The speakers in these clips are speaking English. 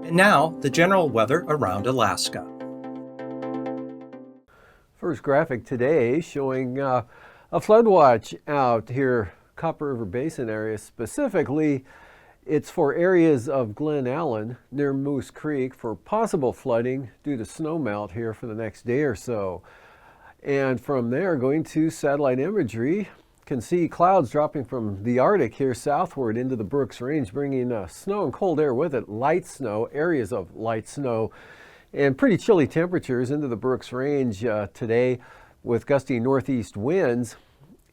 And now, the general weather around Alaska. First graphic today showing a flood watch out here, Copper River Basin area. Specifically, it's for areas of Glen Allen near Moose Creek for possible flooding due to snowmelt here for the next day or so. And from there, going to satellite imagery, can see clouds dropping from the Arctic here southward into the Brooks Range, bringing snow and cold air with it, light snow, areas of light snow, and pretty chilly temperatures into the Brooks Range today with gusty northeast winds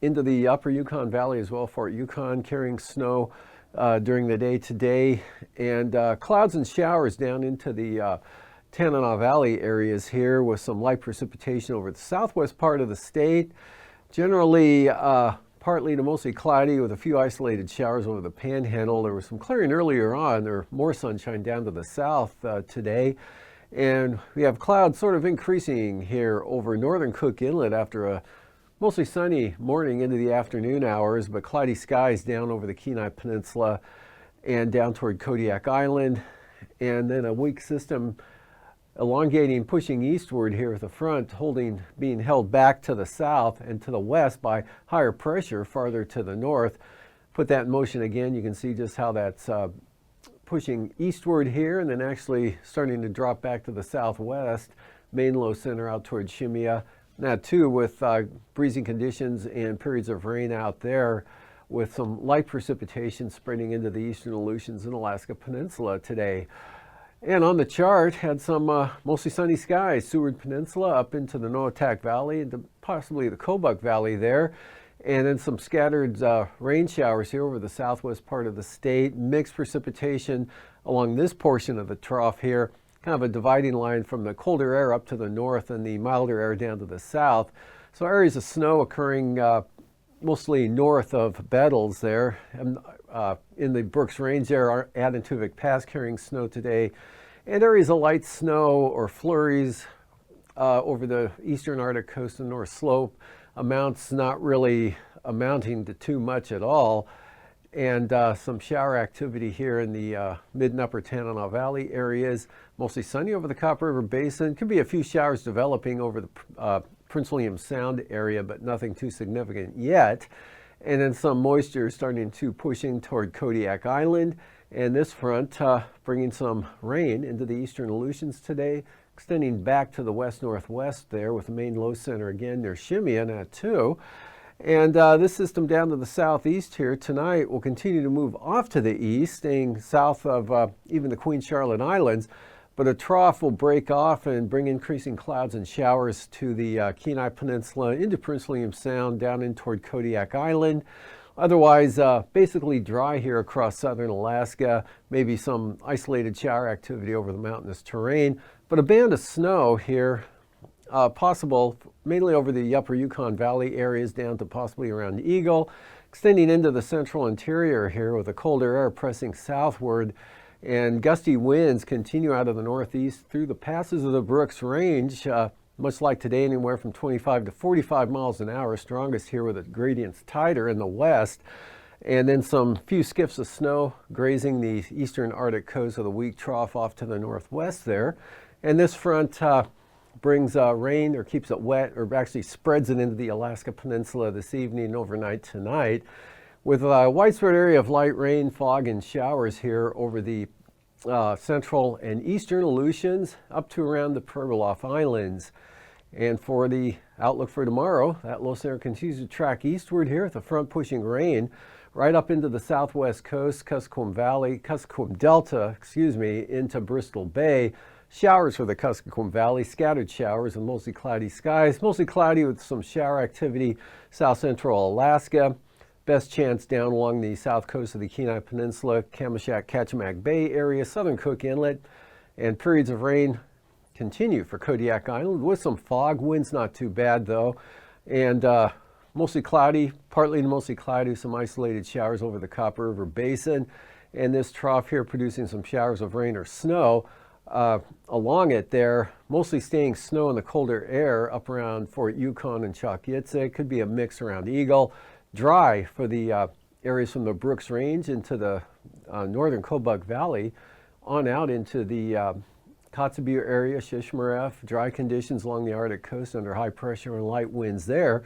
into the upper Yukon Valley as well, Fort Yukon, carrying snow during the day today, and clouds and showers down into the Tanana Valley areas here with some light precipitation over the southwest part of the state. Generally partly to mostly cloudy with a few isolated showers over the Panhandle. There was some clearing earlier on. There's more sunshine down to the south today. And we have clouds sort of increasing here over northern Cook Inlet after a mostly sunny morning into the afternoon hours, but cloudy skies down over the Kenai Peninsula and down toward Kodiak Island. And then a weak system elongating, pushing eastward here with the front being held back to the south and to the west by higher pressure farther to the north. Put that in motion again, you can see just how that's pushing eastward here and then actually starting to drop back to the southwest, main low center out toward Shimia. That too with breezy conditions and periods of rain out there with some light precipitation spreading into the eastern Aleutians and Alaska Peninsula today. And on the chart, had some mostly sunny skies, Seward Peninsula up into the Noatak Valley, into possibly the Kobuk Valley there, and then some scattered rain showers here over the southwest part of the state, mixed precipitation along this portion of the trough here, kind of a dividing line from the colder air up to the north and the milder air down to the south. So areas of snow occurring mostly north of Bettles there. In the Brooks Range there, Adintuvik Pass carrying snow today, and areas of light snow or flurries over the eastern Arctic coast and North Slope. Amounts not really amounting to too much at all, and some shower activity here in the mid and upper Tanana Valley areas. Mostly sunny over the Copper River Basin. Could be a few showers developing over the Prince William Sound area, but nothing too significant yet. And then some moisture starting to push in toward Kodiak Island. And this front bringing some rain into the eastern Aleutians today, extending back to the west-northwest there with the main low center again near Shimia at 2. And this system down to the southeast here tonight will continue to move off to the east, staying south of even the Queen Charlotte Islands. But a trough will break off and bring increasing clouds and showers to the Kenai Peninsula, into Prince William Sound, down in toward Kodiak Island. Otherwise, basically dry here across southern Alaska, maybe some isolated shower activity over the mountainous terrain, but a band of snow here, possible mainly over the upper Yukon Valley areas down to possibly around Eagle, extending into the central interior here with the colder air pressing southward. And gusty winds continue out of the northeast through the passes of the Brooks Range, much like today, anywhere from 25 to 45 miles an hour, strongest here with the gradients tighter in the west. And then some few skiffs of snow grazing the eastern Arctic coast of the weak trough off to the northwest there. And this front brings rain, or keeps it wet, or actually spreads it into the Alaska Peninsula this evening and overnight tonight, with a widespread area of light rain, fog, and showers here over the central and eastern Aleutians up to around the Pribilof Islands. And for the outlook for tomorrow, that low center continues to track eastward here with the front pushing rain right up into the southwest coast, Kuskokwim Delta, into Bristol Bay. Showers for the Kuskokwim Valley, scattered showers and mostly cloudy skies, mostly cloudy with some shower activity south central Alaska. Best chance down along the south coast of the Kenai Peninsula, Kamishak, Kachemak Bay area, southern Cook Inlet, and periods of rain continue for Kodiak Island with some fog. Winds not too bad though, and mostly cloudy, partly to mostly cloudy, some isolated showers over the Copper River Basin, and this trough here producing some showers of rain or snow along it there, mostly staying snow in the colder air up around Fort Yukon and Chalk-Yitzhak. Could be a mix around Eagle. Dry for the areas from the Brooks Range into the northern Kobuk Valley on out into the Kotzebue area, Shishmaref, dry conditions along the Arctic coast under high pressure and light winds there.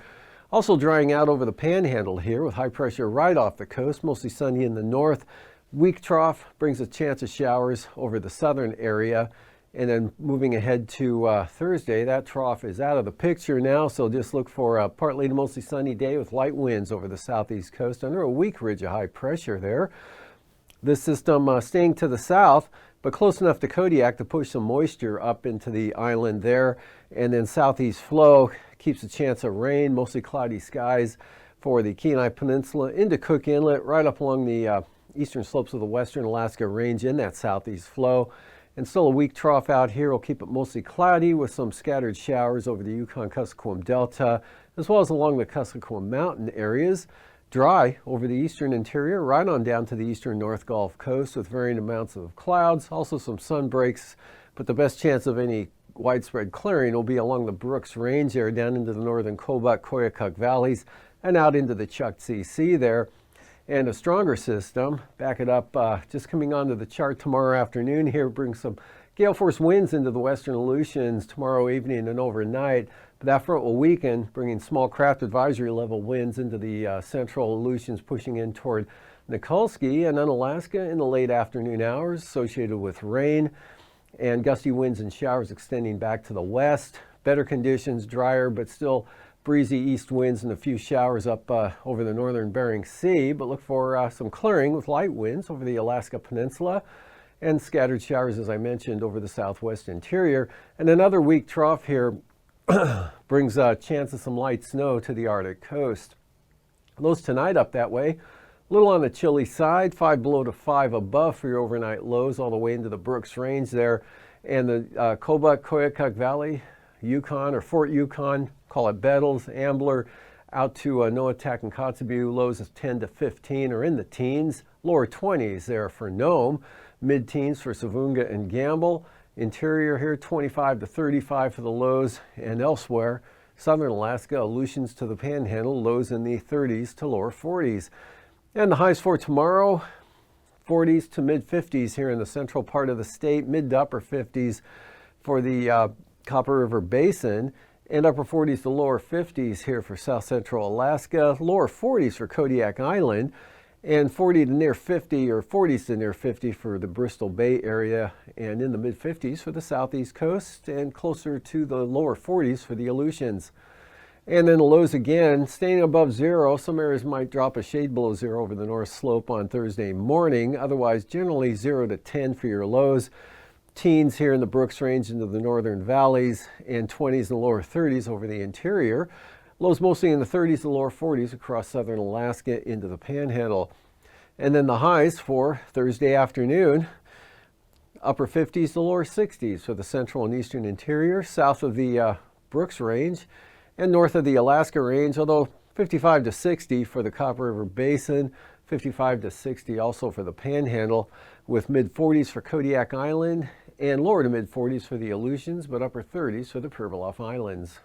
Also drying out over the panhandle here with high pressure right off the coast, mostly sunny in the north. Weak trough brings a chance of showers over the southern area. And then moving ahead to Thursday, that trough is out of the picture now, so just look for a partly to mostly sunny day with light winds over the southeast coast under a weak ridge of high pressure there. This system staying to the south, but close enough to Kodiak to push some moisture up into the island there. And then southeast flow keeps a chance of rain, mostly cloudy skies for the Kenai Peninsula into Cook Inlet, right up along the eastern slopes of the western Alaska Range in that southeast flow. And still a weak trough out here will keep it mostly cloudy with some scattered showers over the Yukon-Kuskokwim Delta, as well as along the Kuskokwim Mountain areas. Dry over the eastern interior, right on down to the eastern North Gulf Coast with varying amounts of clouds, also some sun breaks, but the best chance of any widespread clearing will be along the Brooks Range there, down into the northern Kobuk, Koyukuk valleys, and out into the Chukchi Sea there. And a stronger system, back it up, just coming onto the chart tomorrow afternoon here, brings some gale force winds into the western Aleutians tomorrow evening and overnight. But that front will weaken, bringing small craft advisory level winds into the central Aleutians, pushing in toward Nikolsky and then Alaska in the late afternoon hours, associated with rain and gusty winds and showers extending back to the west. Better conditions, drier, but still breezy east winds and a few showers up over the northern Bering Sea, but look for some clearing with light winds over the Alaska Peninsula and scattered showers, as I mentioned, over the southwest interior. And another weak trough here brings a chance of some light snow to the Arctic coast. Lows tonight up that way, a little on the chilly side, 5 below to 5 above for your overnight lows all the way into the Brooks Range there. And the Kobuk, Koyukuk Valley, Yukon or Fort Yukon, call it Bettles, Ambler, out to Noatak and Kotzebue, lows of 10 to 15 or in the teens, lower 20s there for Nome, mid-teens for Savunga and Gamble, interior here 25 to 35 for the lows, and elsewhere, southern Alaska, Aleutians to the Panhandle, lows in the 30s to lower 40s. And the highs for tomorrow, 40s to mid-50s here in the central part of the state, mid to upper 50s for the Copper River Basin, and upper 40s to lower 50s here for south central Alaska, lower 40s for Kodiak Island, and 40 to near 50 or 40s to near 50 for the Bristol Bay area, and in the mid 50s for the southeast coast, and closer to the lower 40s for the Aleutians. And then the lows again, staying above zero. Some areas might drop a shade below zero over the north slope on Thursday morning. Otherwise, generally 0 to 10 for your lows. Teens here in the Brooks Range into the northern valleys, and 20s and lower 30s over the interior. Lows mostly in the 30s to lower 40s across southern Alaska into the Panhandle. And then the highs for Thursday afternoon, upper 50s to lower 60s for the central and eastern interior, south of the Brooks Range, and north of the Alaska Range, although 55 to 60 for the Copper River Basin, 55 to 60 also for the Panhandle, with mid-40s for Kodiak Island and lower to mid-40s for the Aleutians, but upper 30s for the Pribilof Islands.